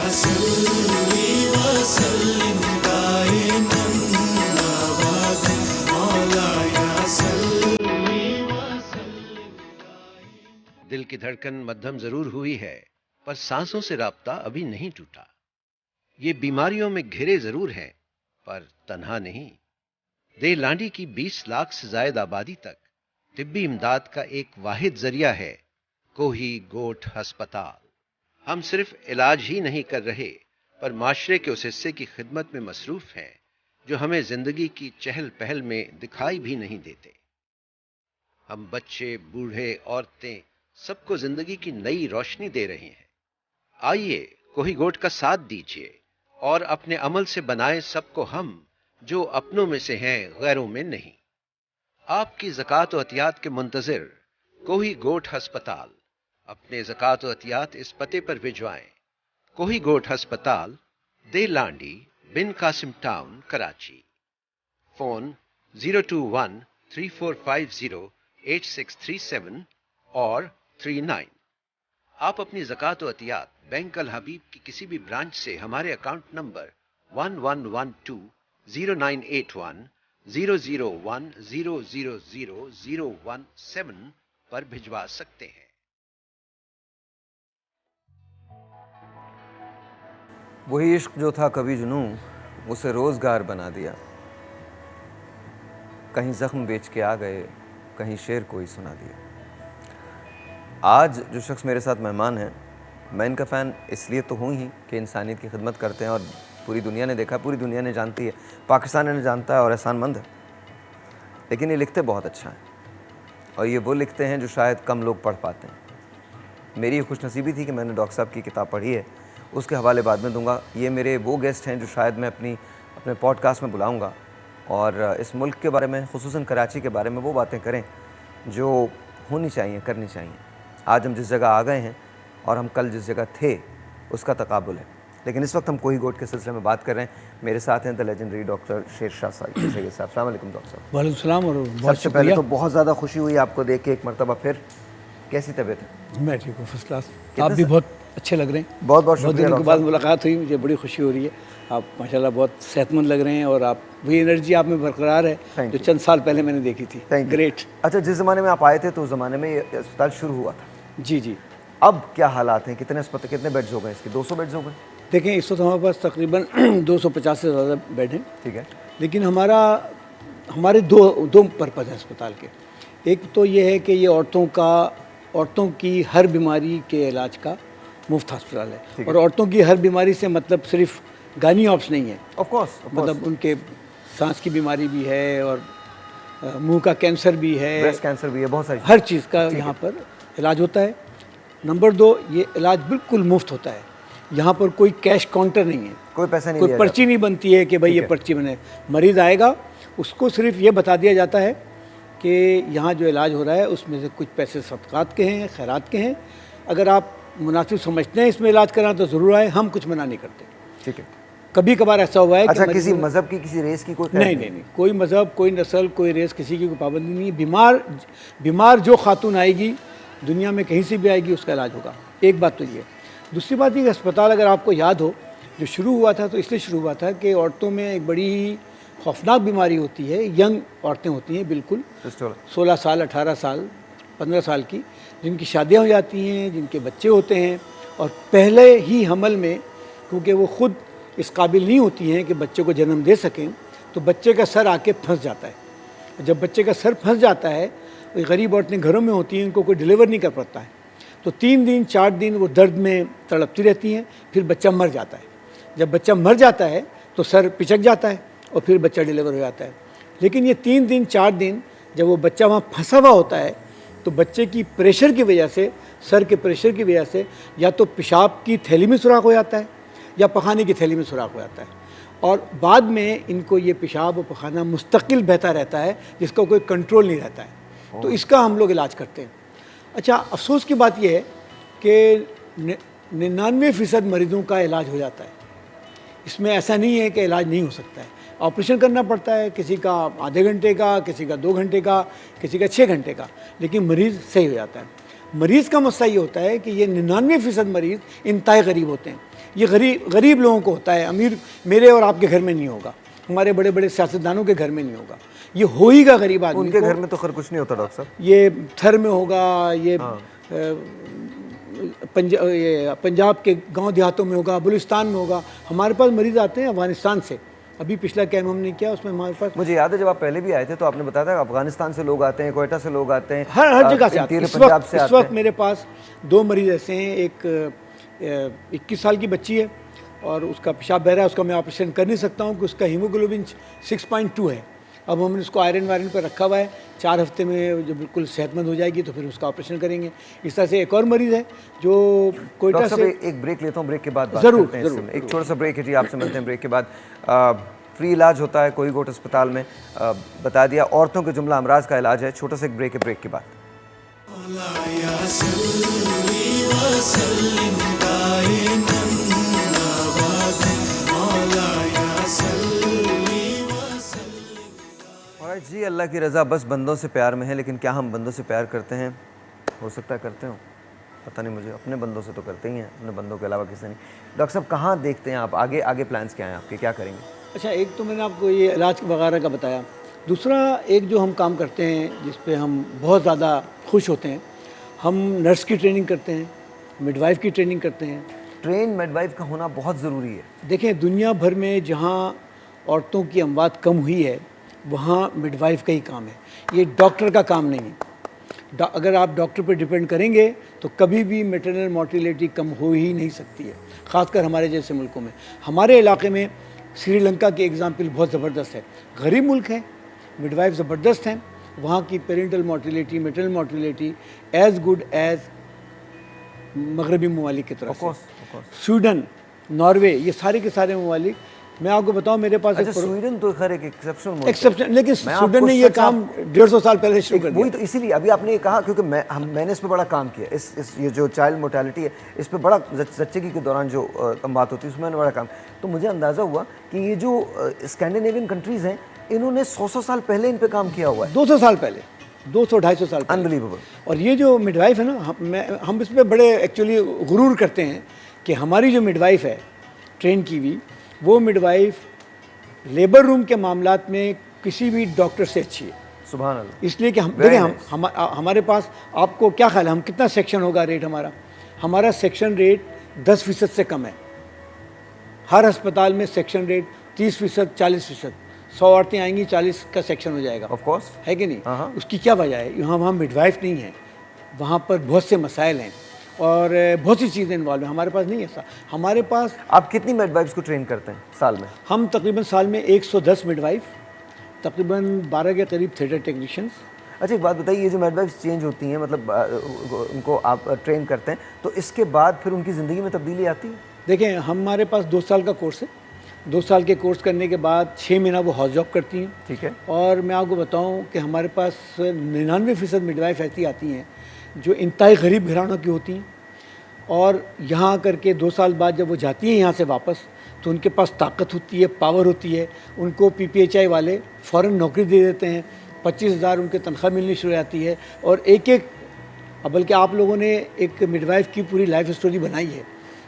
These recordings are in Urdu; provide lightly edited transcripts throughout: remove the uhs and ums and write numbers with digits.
دل کی دھڑکن مدھم ضرور ہوئی ہے پر سانسوں سے رابطہ ابھی نہیں ٹوٹا. یہ بیماریوں میں گھرے ضرور ہیں پر تنہا نہیں. دے لانڈی کی 20 لاکھ سے زائد آبادی تک طبی امداد کا ایک واحد ذریعہ ہے کوہی گوٹ ہسپتال. ہم صرف علاج ہی نہیں کر رہے پر معاشرے کے اس حصے کی خدمت میں مصروف ہیں جو ہمیں زندگی کی چہل پہل میں دکھائی بھی نہیں دیتے. ہم بچے، بوڑھے، عورتیں سب کو زندگی کی نئی روشنی دے رہے ہیں. آئیے کوہی گوٹ کا ساتھ دیجیے اور اپنے عمل سے بنائیں سب کو ہم جو اپنوں میں سے ہیں غیروں میں نہیں. آپ کی زکوٰۃ و عطیات کے منتظر کوہی گوٹ ہسپتال. اپنے زکوٰۃ و عطیات اس پتے پر بھجوائیں: کوہی گوٹ ہسپتال، دے لانڈی، بن قاسم ٹاؤن، کراچی. فون 021-3450-8637 اور 39. آپ اپنی زکوٰۃ و عطیات بینک الحبیب کی کسی بھی برانچ سے ہمارے اکاؤنٹ نمبر 1112-0981-001-000-017 پر بھجوا سکتے ہیں. وہی عشق جو تھا کبھی جنوں اسے روزگار بنا دیا. کہیں زخم بیچ کے آ گئے، کہیں شعر کوئی سنا دیا. آج جو شخص میرے ساتھ مہمان ہیں، میں ان کا فین اس لیے تو ہوں ہی کہ انسانیت کی خدمت کرتے ہیں اور پوری دنیا نے دیکھا، پوری دنیا نے جانتی ہے، پاکستان نے جانتا ہے اور احسان مند ہے. لیکن یہ لکھتے بہت اچھا ہیں اور یہ وہ لکھتے ہیں جو شاید کم لوگ پڑھ پاتے ہیں. میری یہ خوش نصیبی تھی کہ میں نے ڈاکٹر صاحب کی کتاب پڑھی ہے، اس کے حوالے بعد میں دوں گا. یہ میرے وہ گیسٹ ہیں جو شاید میں اپنے پوڈ کاسٹ میں بلاؤں گا اور اس ملک کے بارے میں، خصوصاً کراچی کے بارے میں وہ باتیں کریں جو ہونی چاہیے، کرنی چاہیے. آج ہم جس جگہ آ گئے ہیں اور ہم کل جس جگہ تھے اس کا تقابل ہے. لیکن اس وقت ہم کوہی گوٹ کے سلسلے میں بات کر رہے ہیں. میرے ساتھ ہیں دا لیجنڈری ڈاکٹر شیر شاہ سید صاحب. السلام علیکم ڈاکٹر صاحب. وعلیکم السلام. اور سب سے پہلے تو بہت زیادہ خوشی ہوئی آپ کو دیکھ کے ایک مرتبہ پھر. کیسی طبیعت ہے؟ میں ٹھیک ہوں، فرسٹ کلاس. آپ بھی بہت اچھے لگ رہے ہیں. بہت بہت شکریہ. دنوں کے بعد ملاقات ہوئی، مجھے بڑی خوشی ہو رہی ہے. آپ ماشاءاللہ بہت صحت مند لگ رہے ہیں اور آپ وہی انرجی آپ میں برقرار ہے جو چند سال پہلے میں نے دیکھی تھی. گریٹ. اچھا، جس زمانے میں آپ آئے تھے تو اس زمانے میں یہ اسپتال شروع ہوا تھا. جی جی. اب کیا حالات ہیں؟ کتنے بیڈز ہو گئے اس کے؟ 200 بیڈز ہو گئے؟ دیکھیں اس وقت ہمارے پاس تقریباً 250 سے زیادہ بیڈ ہیں. ٹھیک ہے. لیکن ہمارے دو پرپز ہیں اسپتال کے. ایک تو یہ ہے کہ یہ عورتوں کی ہر بیماری کے علاج کا مفت ہسپتال ہے. اور عورتوں کی ہر بیماری سے مطلب صرف گائنی آپس نہیں ہے. Of course. مطلب ان کے سانس کی بیماری بھی ہے اور منہ کا کینسر بھی ہے، بریسٹ کینسر بھی ہے، بہت ساری ہر چیز کا یہاں پر علاج ہوتا ہے. نمبر 2، یہ علاج بالکل مفت ہوتا ہے. یہاں پر کوئی کیش کاؤنٹر نہیں ہے، کوئی پیسہ نہیں، کوئی پرچی نہیں بنتی ہے کہ بھائی یہ پرچی بنے. مریض آئے گا، اس کو صرف یہ بتا دیا جاتا ہے کہ یہاں جو علاج ہو رہا ہے اس میں سے کچھ پیسے صدقات کے ہیں، خیرات کے ہیں. اگر آپ مناسب سمجھتے ہیں اس میں علاج کرنا تو ضرور آئے، ہم کچھ منع نہیں کرتے. ٹھیک ہے. کبھی کبھار ایسا ہوا ہے اچھا، کسی مذہب کی، کسی ریس کی کوئی نہیں، کوئی مذہب، کوئی نسل، کوئی ریس، کسی کی کوئی پابندی نہیں. بیمار جو خاتون آئے گی دنیا میں کہیں سے بھی آئے گی اس کا علاج ہوگا. ایک بات تو یہ. دوسری بات یہ کہ اسپتال اگر آپ کو یاد ہو جو شروع ہوا تھا تو اس لیے شروع ہوا تھا کہ عورتوں میں ایک بڑی خوفناک بیماری ہوتی ہے. ینگ عورتیں ہوتی ہیں بالکل 16 سال، 18 سال، 15 سال کی، جن کی شادیاں ہو جاتی ہیں، جن کے بچے ہوتے ہیں اور پہلے ہی حمل میں کیونکہ وہ خود اس قابل نہیں ہوتی ہیں کہ بچے کو جنم دے سکیں تو بچے کا سر آ کے پھنس جاتا ہے. جب بچے کا سر پھنس جاتا ہے، غریب عورتیں گھروں میں ہوتی ہیں، ان کو کوئی ڈیلیور نہیں کر پاتا ہے، تو 3 دن 4 دن وہ درد میں تڑپتی رہتی ہیں. پھر بچہ مر جاتا ہے. جب بچہ مر جاتا ہے تو سر پچک جاتا ہے اور پھر بچہ ڈیلیور ہو جاتا ہے. لیکن یہ 3 دن 4 دن جب وہ بچہ وہاں پھنسا ہوا ہوتا ہے تو بچے کی پریشر کی وجہ سے، سر کے پریشر کی وجہ سے یا تو پیشاب کی تھیلی میں سوراخ ہو جاتا ہے یا پخانے کی تھیلی میں سوراخ ہو جاتا ہے. اور بعد میں ان کو یہ پیشاب و پخانہ مستقل بہتا رہتا ہے جس کا کوئی کنٹرول نہیں رہتا ہے. تو اس کا ہم لوگ علاج کرتے ہیں. اچھا، افسوس کی بات یہ ہے کہ 99% مریضوں کا علاج ہو جاتا ہے. اس میں ایسا نہیں ہے کہ علاج نہیں ہو سکتا ہے. آپریشن کرنا پڑتا ہے، کسی کا آدھے گھنٹے کا، کسی کا 2 گھنٹے کا، کسی کا 6 گھنٹے کا، لیکن مریض صحیح ہو جاتا ہے. مریض کا مسئلہ یہ ہوتا ہے کہ یہ 99% مریض انتہائی غریب ہوتے ہیں. یہ غریب لوگوں کو ہوتا ہے، امیر میرے اور آپ کے گھر میں نہیں ہوگا، ہمارے بڑے بڑے سیاستدانوں کے گھر میں نہیں ہوگا، یہ ہو ہی گا غریب آدمی ان کے کو۔ گھر میں تو خیر کچھ نہیں ہوتا ڈاکٹر صاحب، یہ تھر میں ہوگا، یہ پنجاب کے گاؤں دیہاتوں میں ہوگا، بلوچستان میں ہوگا۔ ہمارے پاس مریض آتے ہیں افغانستان سے، ابھی پچھلا کیمپ ہم نے کیا اس میں ہمارے پاس مجھے یاد ہے جب آپ پہلے بھی آئے تھے تو آپ نے بتایا تھا افغانستان سے لوگ آتے ہیں، کوئٹہ سے لوگ آتے ہیں، ہر جگہ سے آتے ہیں۔ پنجاب سے اس آتے وقت ہیں۔ میرے پاس 2 مریض ایسے ہیں، ایک 21 سال کی بچی ہے اور اس کا پیشاب بہ رہا ہے، اس کا میں آپریشن کر نہیں سکتا ہوں کہ اس کا ہیموگلوبن 6.2 ہے۔ اب ہم نے اس کو آئرن وائرن پہ رکھا ہوا ہے، 4 ہفتے میں جو بالکل صحت مند ہو جائے گی تو پھر اس کا آپریشن کریں گے۔ اس طرح سے ایک اور مریض ہے جو کوئٹہ ڈاکٹر سے۔ صاحب ایک بریک لیتا ہوں، بریک کے بعد بات ضرور، کرتے ہیں اس سے۔ ضرور، ایک چھوٹا سا بریک ہے جی، آپ سے ملتے ہیں بریک کے بعد۔ فری علاج ہوتا ہے کوئی گوٹ اسپتال میں، بتا دیا عورتوں کے جملہ امراض کا علاج ہے۔ چھوٹا سا ایک بریک ہے، بریک کے بعد۔ جی اللہ کی رضا بس بندوں سے پیار میں ہے، لیکن کیا ہم بندوں سے پیار کرتے ہیں؟ ہو سکتا ہے کرتے ہوں، پتہ نہیں مجھے، اپنے بندوں سے تو کرتے ہی ہیں، اپنے بندوں کے علاوہ کسی نہیں۔ ڈاکٹر صاحب کہاں دیکھتے ہیں آپ آگے پلانس کیا ہیں آپ کے، کیا کریں گے؟ اچھا، ایک تو میں نے آپ کو یہ علاج وغیرہ کا بتایا، دوسرا ایک جو ہم کام کرتے ہیں جس پہ ہم بہت زیادہ خوش ہوتے ہیں، ہم نرس کی ٹریننگ کرتے ہیں، مڈ وائف کی ٹریننگ کرتے ہیں۔ ٹرین مڈ وائف کا ہونا بہت ضروری ہے۔ دیکھیں دنیا بھر میں جہاں عورتوں کی اموات کم ہوئی ہے وہاں مڈ وائف کا ہی کام ہے، یہ ڈاکٹر کا کام نہیں ہے۔ اگر آپ ڈاکٹر پہ ڈپینڈ کریں گے تو کبھی بھی میٹرنل مورٹیلیٹی کم ہو ہی نہیں سکتی ہے، خاص کر ہمارے جیسے ملکوں میں۔ ہمارے علاقے میں سری لنکا کی ایگزامپل بہت زبردست ہے، غریب ملک ہے، مڈ وائف زبردست ہیں، وہاں کی parental mortality maternal mortality as good as مغربی ممالک کی طرف سے۔ سویڈن، ناروے، یہ سارے کے سارے ممالک، میں آپ کو بتاؤں میرے پاس اچھا سویڈن تو خیر ایک ایکسیپشن، لیکن سویڈن نے یہ کام 150 سال پہلے شروع کر دیا۔ وہی تو اسی لیے ابھی آپ نے یہ کہا، کیونکہ میں نے اس پہ بڑا کام کیا، یہ جو چائلڈ مورٹیلٹی ہے اس پہ بڑا، زچگی کے دوران جو بات ہوتی ہے اس میں نے بڑا کام، تو مجھے اندازہ ہوا کہ یہ جو اسکینڈینیوین کنٹریز ہیں انہوں نے 100 سال پہلے ان پہ کام کیا ہوا ہے، 200 سال پہلے، 200-250 سال پہلے۔ انبلیویبل۔ اور یہ جو مڈ وائف ہے نا، ہم اس پہ بڑے ایکچولی غرور کرتے ہیں کہ ہماری جو مڈ وائف ہے ٹرین کی ہوئی، وہ مڈ وائف لیبر روم کے معاملات میں کسی بھی ڈاکٹر سے اچھی ہے۔ سبحان اللہ۔ اس لیے کہ ہمارے پاس، آپ کو کیا خیال ہے ہم کتنا سیکشن ہوگا ریٹ ہمارا سیکشن ریٹ 10% سے کم ہے۔ ہر ہسپتال میں سیکشن ریٹ 30%، 40%۔ 100 عورتیں آئیں گی 40 کا سیکشن ہو جائے گا، آف کورس، ہے کہ نہیں؟ اس کی کیا وجہ ہے؟ وہاں مڈ وائف نہیں ہے، وہاں پر بہت سے مسائل ہیں اور بہت سی چیزیں انوالو ہیں، ہمارے پاس نہیں ایسا۔ ہمارے پاس آپ کتنی مڈ وائفس کو ٹرین کرتے ہیں سال میں؟ ہم تقریباً سال میں 110 مڈ وائف، تقریباً 12 کے قریب تھیٹر ٹیکنیشینس۔ اچھا ایک بات بتائیے، یہ جو مڈ وائفس چینج ہوتی ہیں، مطلب ان کو آپ ٹرین کرتے ہیں تو اس کے بعد پھر ان کی زندگی میں تبدیلی آتی ہے؟ دیکھیں ہمارے پاس 2 سال کا کورس ہے، 2 سال کے کورس کرنے کے بعد 6 مہینہ وہ ہاؤس جاب کرتی ہیں۔ ٹھیک ہے۔ اور میں آپ کو بتاؤں کہ ہمارے پاس 99% مڈ وائف ایسی آتی ہیں جو انتہائی غریب گھرانوں کی ہوتی ہیں، اور یہاں کر کے 2 سال بعد جب وہ جاتی ہیں یہاں سے واپس تو ان کے پاس طاقت ہوتی ہے، پاور ہوتی ہے، ان کو PPHI والے فوراً نوکری دے دیتے ہیں، 25,000 ان کے تنخواہ ملنی شروع ہو جاتی ہے، اور ایک بلکہ آپ لوگوں نے ایک مڈ وائف کی پوری لائف سٹوری بنائی ہے،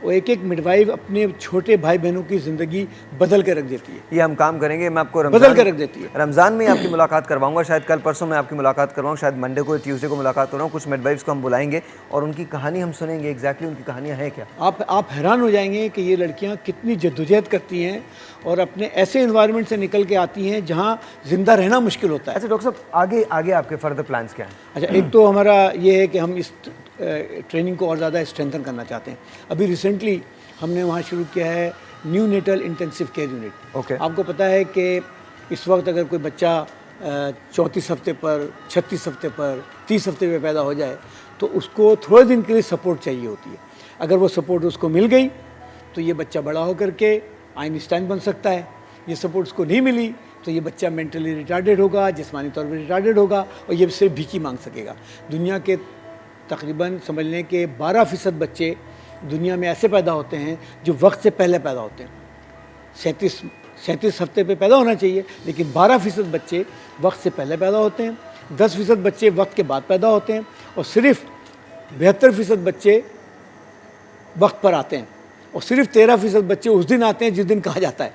وہ ایک مڈ وائف اپنے چھوٹے بھائی بہنوں کی زندگی بدل کے رکھ دیتی ہے۔ یہ ہم کام کریں گے، میں آپ کو بدل کے رکھ دیتی ہے۔ رمضان میں آپ کی ملاقات کرواؤں گا، شاید کل پرسوں میں آپ کی ملاقات کرواؤں، شاید منڈے کو ٹیوزڈے کو ملاقات کراؤں، کچھ مڈ وائفس کو ہم بلائیں گے اور ان کی کہانی ہم سنیں گے، ایگزیکٹلی ان کی کہانیاں ہیں کیا۔ آپ حیران ہو جائیں گے کہ یہ لڑکیاں کتنی جدوجہد کرتی ہیں اور اپنے ایسے انوائرمنٹ سے نکل کے آتی ہیں جہاں زندہ رہنا مشکل ہوتا ہے۔ اچھا ڈاکٹر صاحب آگے آپ کے فردر پلانس کیا ہیں؟ اچھا، ایک تو ہمارا یہ ہے کہ ہم اس ٹریننگ کو اور زیادہ اسٹرینتھن کرنا چاہتے ہیں۔ ابھی ریسنٹلی ہم نے وہاں شروع کیا ہے neonatal intensive care unit. Okay. آپ کو پتہ ہے کہ اس وقت اگر کوئی بچہ 34 ہفتے پر، 36 ہفتے پر، 30 ہفتے پہ پیدا ہو جائے تو اس کو تھوڑے دن کے لیے سپورٹ چاہیے ہوتی ہے۔ اگر وہ سپورٹ اس کو مل گئی تو یہ بچہ بڑا ہو کر کے آئنسٹائن بن سکتا ہے۔ یہ سپورٹ اس کو نہیں ملی تو یہ بچہ مینٹلی ریٹارڈیڈ ہوگا، جسمانی طور پر ریٹارڈیڈ ہوگا، اور یہ صرف بھیک ہی مانگ سکے گا۔ دنیا کے تقریباً سمجھ لیں کہ 12% بچے دنیا میں ایسے پیدا ہوتے ہیں جو وقت سے پہلے پیدا ہوتے ہیں۔ 37 ہفتے پہ پیدا ہونا چاہیے، لیکن 12% بچے وقت سے پہلے پیدا ہوتے ہیں، 10% بچے وقت کے بعد پیدا ہوتے ہیں، اور صرف 72% بچے وقت پر آتے ہیں۔ اور صرف 13% بچے اس دن آتے ہیں جس دن کہا جاتا ہے.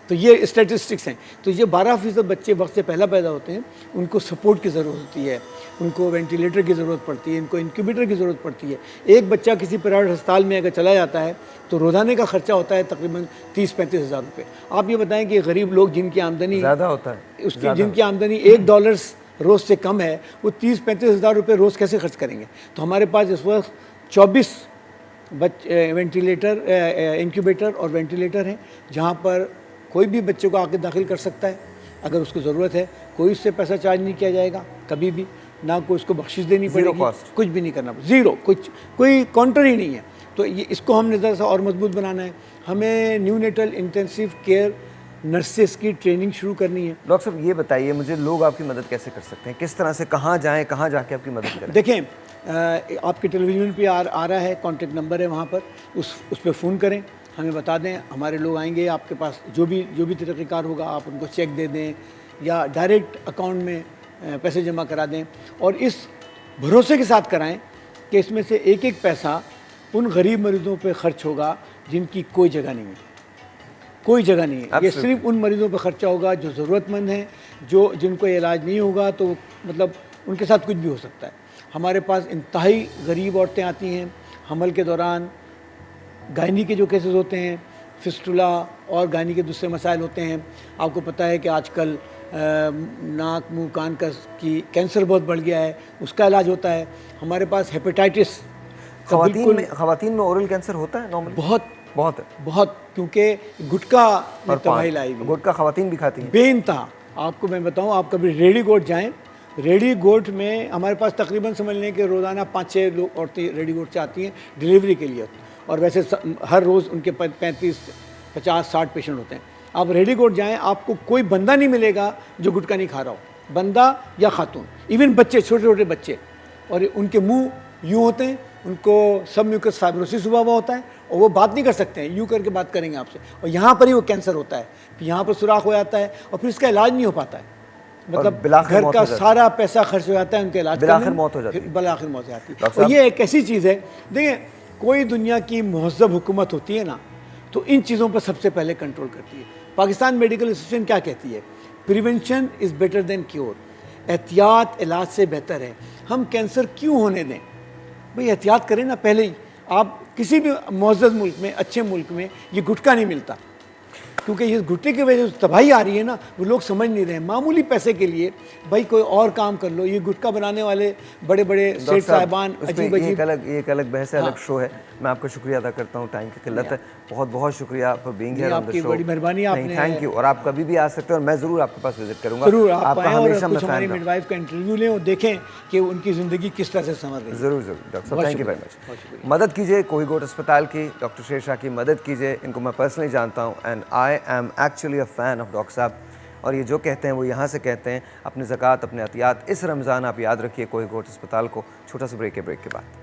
تو یہ اسٹیٹسٹکس ہیں. تو یہ 12% بچے وقت سے پہلا پیدا ہوتے ہیں, ان کو سپورٹ کی ضرورت ہوتی ہے, ان کو وینٹیلیٹر کی ضرورت پڑتی ہے, ان کو انکیوبیٹر کی ضرورت پڑتی ہے. ایک بچہ کسی پرائیویٹ ہسپتال میں اگر چلا جاتا ہے تو روزانے کا خرچہ ہوتا ہے تقریباً 30-35 ہزار روپے. آپ یہ بتائیں کہ غریب لوگ جن کی آمدنی زیادہ ہوتا ہے, اس کی جن کی آمدنی $1 روز سے کم ہے, وہ 30-35 ہزار روپے روز کیسے خرچ کریں گے؟ تو ہمارے پاس اس وقت 24 وینٹیلیٹر, انکیوبیٹر اور وینٹیلیٹر ہیں, جہاں پر کوئی بھی بچے کو آ کے داخل کر سکتا ہے اگر اس کو ضرورت ہے. کوئی اس سے پیسہ چارج نہیں کیا جائے گا کبھی بھی, نہ کوئی اس کو بخشش دینی پڑے گی, کچھ بھی نہیں کرنا, زیرو, کوئی کاؤنٹر ہی نہیں ہے. تو یہ اس کو ہم نے ذرا سا اور مضبوط بنانا ہے. ہمیں new natal intensive care nurses کی ٹریننگ شروع کرنی ہے. ڈاکٹر صاحب یہ بتائیے مجھے, لوگ آپ کی مدد کیسے کر سکتے ہیں, کس طرح سے, کہاں جائیں, کہاں جا کے آپ کی مدد کریں؟ دیکھیں, آپ کے ٹیلی ویژن پہ آ رہا ہے, کانٹیکٹ نمبر ہے وہاں پر, اس پہ فون کریں, ہمیں بتا دیں, ہمارے لوگ آئیں گے آپ کے پاس. جو بھی طریقہ کار ہوگا آپ ان کو چیک دے دیں یا ڈائریکٹ اکاؤنٹ میں پیسے جمع کرا دیں, اور اس بھروسے کے ساتھ کرائیں کہ اس میں سے ایک ایک پیسہ ان غریب مریضوں پہ خرچ ہوگا جن کی کوئی جگہ نہیں ہے, کوئی جگہ نہیں ہے. یہ صرف ان مریضوں پہ خرچہ ہوگا جو ضرورت مند ہیں, جن کو علاج نہیں ہوگا تو مطلب ان کے ساتھ کچھ بھی ہو سکتا ہے. ہمارے پاس انتہائی غریب عورتیں آتی ہیں حمل کے دوران, گائنی کے جو کیسز ہوتے ہیں, فسٹولا اور گائنی کے دوسرے مسائل ہوتے ہیں. آپ کو پتہ ہے کہ آج کل ناک منہ کان کی کینسر بہت بڑھ گیا ہے, اس کا علاج ہوتا ہے. ہمارے پاس ہیپیٹائٹس, خواتین میں اورل کینسر ہوتا ہے نارملی؟ بہت, کیونکہ گٹکا میں تباہی لائی ہوئی. گٹکا خواتین بھی کھاتی ہیں بے انتہا. آپ کو میں بتاؤں, آپ کبھی ریڈی گوٹ جائیں, ریڈی گوٹ میں ہمارے پاس تقریباً سمجھ لیں کہ روزانہ 5-6 عورتیں ریڈی گوٹ سے آتی ہیں ڈیلیوری کے لیے, اور ویسے ہر روز ان کے 35-50-60 پیشنٹ ہوتے ہیں. آپ ریڈی گوٹ جائیں, آپ کو کوئی بندہ نہیں ملے گا جو گٹکا نہیں کھا رہا ہو, بندہ یا خاتون, ایون بچے, چھوٹے چھوٹے بچے, اور ان کے منہ یوں ہوتے ہیں, ان کو سب میوکس فائبروسس ہوا ہوتا ہے, اور وہ بات نہیں کر سکتے ہیں, یوں کر کے بات کریں گے آپ سے, اور یہاں پر ہی وہ کینسر ہوتا ہے, یہاں پر سوراخ ہو جاتا ہے, اور پھر اس کا علاج نہیں ہو پاتا ہے. مطلب گھر کا سارا پیسہ خرچ ہو جاتا ہے ان کے علاج, بالآخر موت ہو جاتی ہے. بالآخر موت ہو جاتی ہے. اور یہ ایک ایسی چیز ہے, دیکھیں, کوئی دنیا کی مہذب حکومت ہوتی ہے نا, تو ان چیزوں پر سب سے پہلے کنٹرول کرتی ہے. پاکستان میڈیکل ایسوسیشن کیا کہتی ہے؟ Prevention is better than cure. احتیاط علاج سے بہتر ہے. ہم کینسر کیوں ہونے دیں بھئی؟ احتیاط کریں نا پہلے ہی. آپ کسی بھی معزز ملک میں, اچھے ملک میں یہ گٹکا نہیں ملتا, کیونکہ یہ گٹے کی وجہ سے تباہی آ رہی ہے نا, وہ لوگ سمجھ نہیں رہے. معمولی پیسے کے لیے بھائی کوئی اور کام کر لو. یہ گٹکا بنانے والے بڑے بڑے سیٹ صاحبان عجیب یہ ایک الگ بحث ہے, الگ شو ہے. میں آپ کا شکریہ ادا کرتا ہوں, ٹائم کی قلت ہے. بہت بہت شکریہ فار بینگ ہیئر آن دی شو. بڑی مہربانی آپ نے, تھینک یو. اور آپ کبھی بھی آ سکتے ہیں, اور میں ضرور آپ کے پاس وزٹ کروں گا. ضرور آپ کا آئیں اور ہمیشہ کچھ ہماری مڈ وائف کا انٹرویو لیں اور دیکھیں کہ ان کی زندگی کس طرح سے سنور رہی ہے. ضرور ڈاکٹر صاحب, تھینک یو ویری مچ. مدد کیجیے کوہی گوٹ اسپتال کی, ڈاکٹر شیر شاہ کی مدد کیجیے. ان کو میں پرسنلی جانتا ہوں, and I am actually a fan of doctor صاحب. اور یہ جو کہتے ہیں وہ یہاں سے کہتے ہیں. اپنے زکوٰۃ, اپنے عطیات اس رمضان آپ یاد رکھیے کوہی گوٹ اسپتال کو. چھوٹا سا بریک ہے, بریک کے بعد